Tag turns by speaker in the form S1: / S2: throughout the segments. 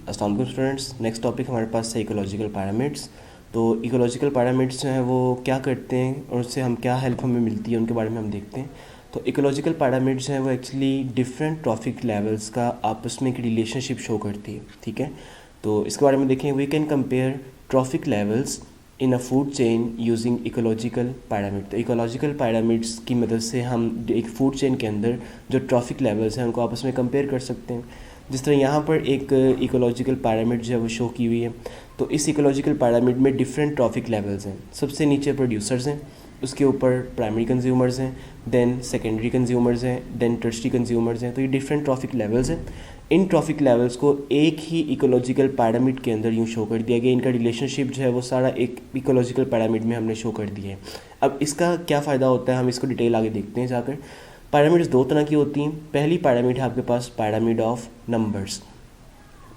S1: अस्सलाम वालेकुम students. Next topic हमारे पास है इकोलॉजिकल पैरामिड्स। तो इकोलॉजिकल पैरामिड्स जो हैं वो क्या करते हैं और उससे हम क्या हेल्प हमें मिलती है उनके बारे में हम देखते हैं। तो इकोलॉजिकल पैरामिड्स हैं वो एक्चुअली डिफरेंट ट्रॉफिक लेवल्स का आपस में एक रिलेशनशिप शो करती है। ठीक है, तो इसके बारे में देखें। We can compare trophic levels in a food chain using ecological pyramid. तो इकोलॉजिकल पैरामिड्स की मदद से हम एक फूड चेन के अंदर जो ट्रॉफिक लेवल्स हैं उनको आपस में कंपेयर कर सकते हैं। जिस तरह यहाँ पर एक इकोलॉजिकल पैरामिड जो है वो शो की हुई है। तो इस इकोलॉजिकल पैरामिड में डिफरेंट ट्रॉफिक लेवल्स हैं। सबसे नीचे प्रोड्यूसर्स हैं, उसके ऊपर प्राइमरी कंज्यूमर्स हैं, देन सेकेंडरी कंज्यूमर्स हैं, देन टर्शरी कंज्यूमर्स हैं। तो ये डिफरेंट ट्रॉफिक लेवल्स हैं। इन ट्रॉफिक लेवल्स को एक ही इकोलॉजिकल पैरामिड के अंदर यूँ शो कर दिया गया। इनका रिलेशनशिप जो है वो सारा एक इकोलॉजिकल पैरामिड में हमने शो कर दिया है। अब इसका क्या फ़ायदा होता है, हम इसको डिटेल आगे देखते हैं जाकर। पैरामिड्स दो तरह की होती हैं। पहली पैरामिड है आपके पास pyramid of numbers.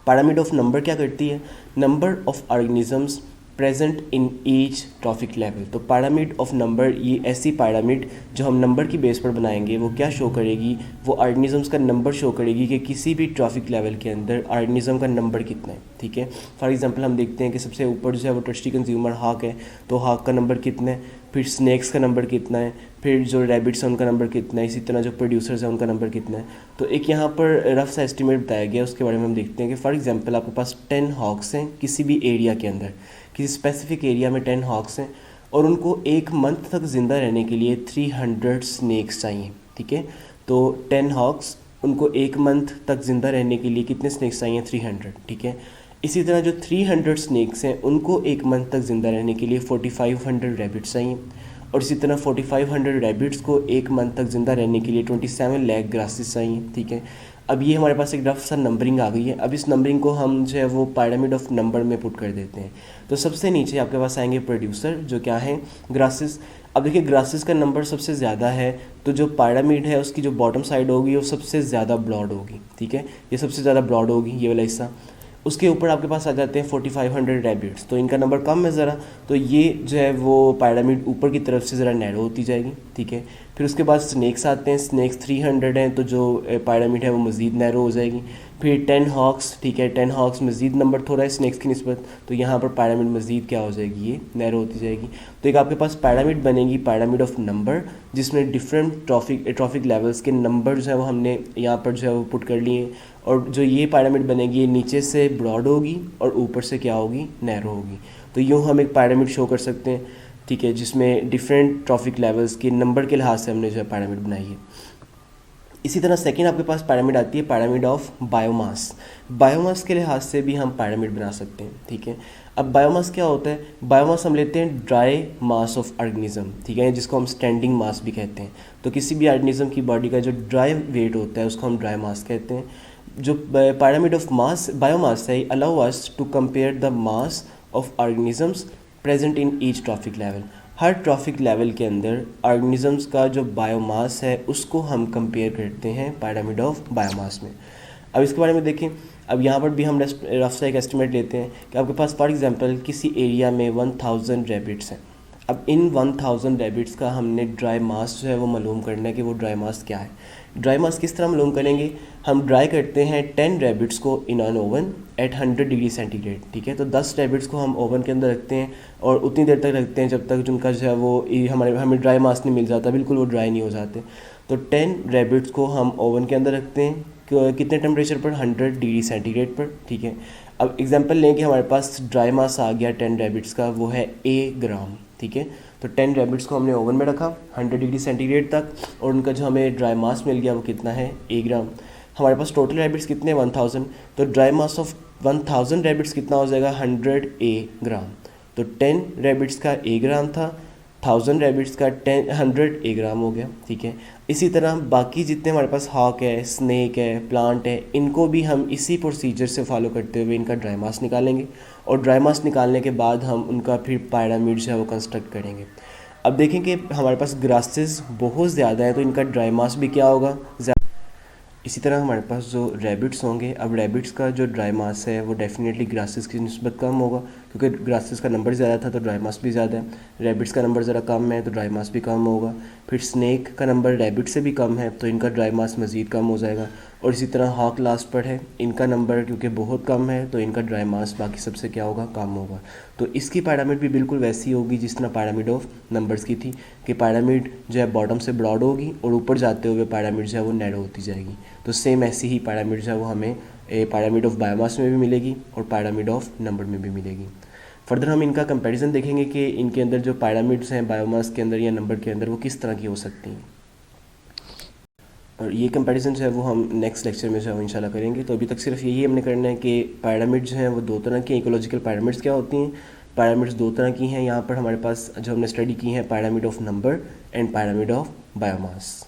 S1: Pyramid of number क्या करती है? Number of organisms present in each trophic level. तो पैरामिड ऑफ नंबर ये ऐसी पैरामिड जो हम नंबर की बेस पर बनाएंगे वो क्या शो करेगी? वो ऑर्गेनिजम्स का नंबर शो करेगी कि किसी भी ट्रॉफिक लेवल के अंदर ऑर्गेनिज्म का नंबर कितना है। ठीक है, फॉर एग्जांपल हम देखते हैं कि सबसे ऊपर जो है वो टर्शरी कंज्यूमर हाक है, तो हाक का नंबर कितना है, फिर स्नैक्स का नंबर कितना है, फिर जो रैबिट्स हैं उनका नंबर कितना है, इसी तरह जो प्रोड्यूसर्स हैं उनका नंबर कितना है। तो एक यहाँ पर रफ सा एस्टिमेट बताया गया, उसके बारे में हम देखते हैं कि फॉर एग्जांपल आपके पास 10 हॉक्स हैं किसी भी एरिया के अंदर, किसी स्पेसिफिक एरिया में 10 हॉक्स हैं और उनको एक मंथ तक ज़िंदा रहने के लिए 300 स्नैक्स चाहिए। ठीक है, तो 10 हॉक्स, उनको एक मंथ तक ज़िंदा रहने के लिए कितने स्नैक्स चाहिए? 300। ठीक है, इसी तरह जो 300 स्नैक्स हैं उनको एक मंथ तक ज़िंदा रहने के लिए 4500 रैबिट्स चाहिए और इसी तरह 4500 रैबिट्स को एक मंथ तक ज़िंदा रहने के लिए 27 लाख ग्रासेस चाहिए। ठीक है, अब ये हमारे पास एक रफ सा नंबरिंग आ गई है। अब इस नंबरिंग को हम जो है वो पैरामिड ऑफ नंबर में पुट कर देते हैं। तो सबसे नीचे आपके पास आएंगे प्रोड्यूसर, जो क्या है? ग्रासेस। अब देखिए ग्रासेस का नंबर सबसे ज़्यादा है, तो जो पैरामिड है उसकी जो बॉटम साइड होगी वो सबसे ज़्यादा ब्रॉड होगी। ठीक है, ये सबसे ज़्यादा ब्रॉड होगी, ये वाला हिस्सा। उसके ऊपर आपके पास आ जाते हैं 4500 रैबिट्स, तो इनका नंबर कम है ज़रा, तो ये जो है वो पैरामिड ऊपर की तरफ से ज़रा नैरो होती जाएगी। ठीक है, फिर उसके बाद स्नैक्स आते हैं। स्नैक्स 300 हैं, तो जो पैरामिड है वो मज़ीद नैरो हो जाएगी। फिर 10 हॉक्स, ठीक है, 10 हॉक्स मज़ीद नंबर थोड़ा है स्नैक्स की निस्बत, तो यहाँ पर पैरामिड मज़ीद क्या हो जाएगी? ये नैरो होती जाएगी। तो एक आपके पास पैरामिड बनेगी, पैरामिड ऑफ नंबर, जिसमें डिफरेंट ट्रॉफिक लेवल्स के नंबर जो है वो हमने यहाँ पर जो है वो पुट कर लिए। और जो ये पैरामिड बनेगी ये नीचे से ब्रॉड होगी और ऊपर से क्या होगी? नैरो होगी। तो यूँ हम एक पैरामिड शो कर सकते हैं। ठीक है, जिसमें डिफरेंट ट्रॉफिक लेवल्स के नंबर के लिहाज से हमने जो है पैरामिड बनाई है। इसी तरह सेकंड आपके पास पैरामिड आती है पैरामिड ऑफ बायोमास। बायोमास के लिहाज से भी हम पैरामिड बना सकते हैं। ठीक है, अब बायोमास क्या होता है? बायोमास हम लेते हैं ड्राई मास ऑफ ऑर्गेनिज्म, ठीक है, जिसको हम स्टैंडिंग मास भी कहते हैं। तो किसी भी ऑर्गेनिज्म की बॉडी का जो ड्राई वेट होता है उसको हम ड्राई मास कहते हैं। जो पैरामिड ऑफ मास बायोमास है, allow us to compare the mass of organisms present in each trophic level. हर ट्रॉफिक लेवल के अंदर ऑर्गेनिजम्स का जो बायोमास है उसको हम कंपेयर करते हैं पैरामिड ऑफ बायोमास में। अब इसके बारे में देखें। अब यहाँ पर भी हम रफ सा एक एस्टिमेट लेते हैं कि आपके पास फॉर एग्जांपल किसी एरिया में 1000 रैबिट्स हैं। अब इन 1000 रैबिट्स का हमने ड्राई मास जो है वो मालूम करना है कि वो ड्राई मास क्या है। ड्राई मास किस तरह मालूम करेंगे? हम ड्राई करते हैं 10 रैबिट्स को in an oven at 100 degree centigrade. ठीक है, तो 10 रैबिट्स को हम ओवन के अंदर रखते हैं और उतनी देर तक रखते हैं जब तक उनका जो है वो हमें ड्राई मास नहीं मिल जाता, बिल्कुल वो ड्राई नहीं हो जाते। तो 10 रैबिट्स को हम ओवन के अंदर रखते हैं कितने टेम्परेचर पर? 100 डिग्री सेंटीग्रेड पर। ठीक है, अब एग्जांपल लें कि हमारे पास ड्राई मास आ गया 10 रैबिट्स का, वो है A ग्राम। ठीक है, तो 10 रैबिट्स को हमने ओवन में रखा 100 डिग्री सेंटीग्रेड तक और उनका जो हमें ड्राई मास मिल गया वो कितना है? A ग्राम। हमारे पास टोटल रैबिट्स कितने? 1000, तो ड्राई मास ऑफ 1000 रैबिट्स कितना हो जाएगा? 100 A ग्राम। तो 10 रैबिट्स का A ग्राम था, 1000 रैबिट्स का 100 A ग्राम हो गया। ठीक है, इसी तरह बाकी जितने हमारे पास हॉक है, स्नेक है, प्लांट है, इनको भी हम इसी प्रोसीजर से फॉलो करते हुए इनका ड्राई मास निकालेंगे और ड्राई मास निकालने के बाद हम उनका फिर पैरामिड जो है वो कंस्ट्रक्ट करेंगे। अब देखें कि हमारे पास ग्रासेस बहुत ज़्यादा है तो इनका ड्राई मास भी क्या होगा? इसी तरह हमारे पास जो रैबिट्स होंगे, अब रैबिट्स का जो ड्राई मास है वो डेफिनेटली ग्रासेस की निस्बत कम होगा, क्योंकि ग्रासेस का नंबर ज़्यादा था तो ड्राई मास भी ज़्यादा है। रैबिट्स का नंबर ज़रा कम है तो ड्राई मास भी कम होगा। फिर स्नेक का नंबर रैबिट से भी कम है तो इनका ड्राई मास मज़ीद कम हो जाएगा। और इसी तरह हॉक लास्ट पर है, इनका नंबर क्योंकि बहुत कम है तो इनका ड्राई मास बाकी सबसे क्या होगा, कम होगा। तो इसकी पैरामिड भी बिल्कुल वैसी होगी जिस तरह पैरामिड ऑफ नंबर्स की थी कि पैरामिड जो है बॉटम से ब्रॉड होगी और ऊपर जाते हुए पैरामिड जो है वो नैरो होती जाएगी। तो सेम ऐसी ही पैरामिड जो है वो हमें पैरामिड ऑफ बायोमास में भी मिलेगी और पैरामिड ऑफ नंबर में भी मिलेगी। फर्दर हम इनका कंपैरिजन देखेंगे कि इनके अंदर जो पैरामिड्स हैं बायोमास के अंदर या नंबर के अंदर वो किस तरह की हो सकती हैं, और ये कंपैरिजन जो है वो हम नेक्स्ट लेक्चर में जो है इंशाल्लाह करेंगे। तो अभी तक सिर्फ यही हमने करना है कि पैरामिड जो हैं वो दो तरह की, इकोलॉजिकल पैरामिड्स क्या होती हैं। पैरामिड्स दो तरह की हैं, यहाँ पर हमारे पास जो हमने स्टडी की है pyramid of number and pyramid of biomass.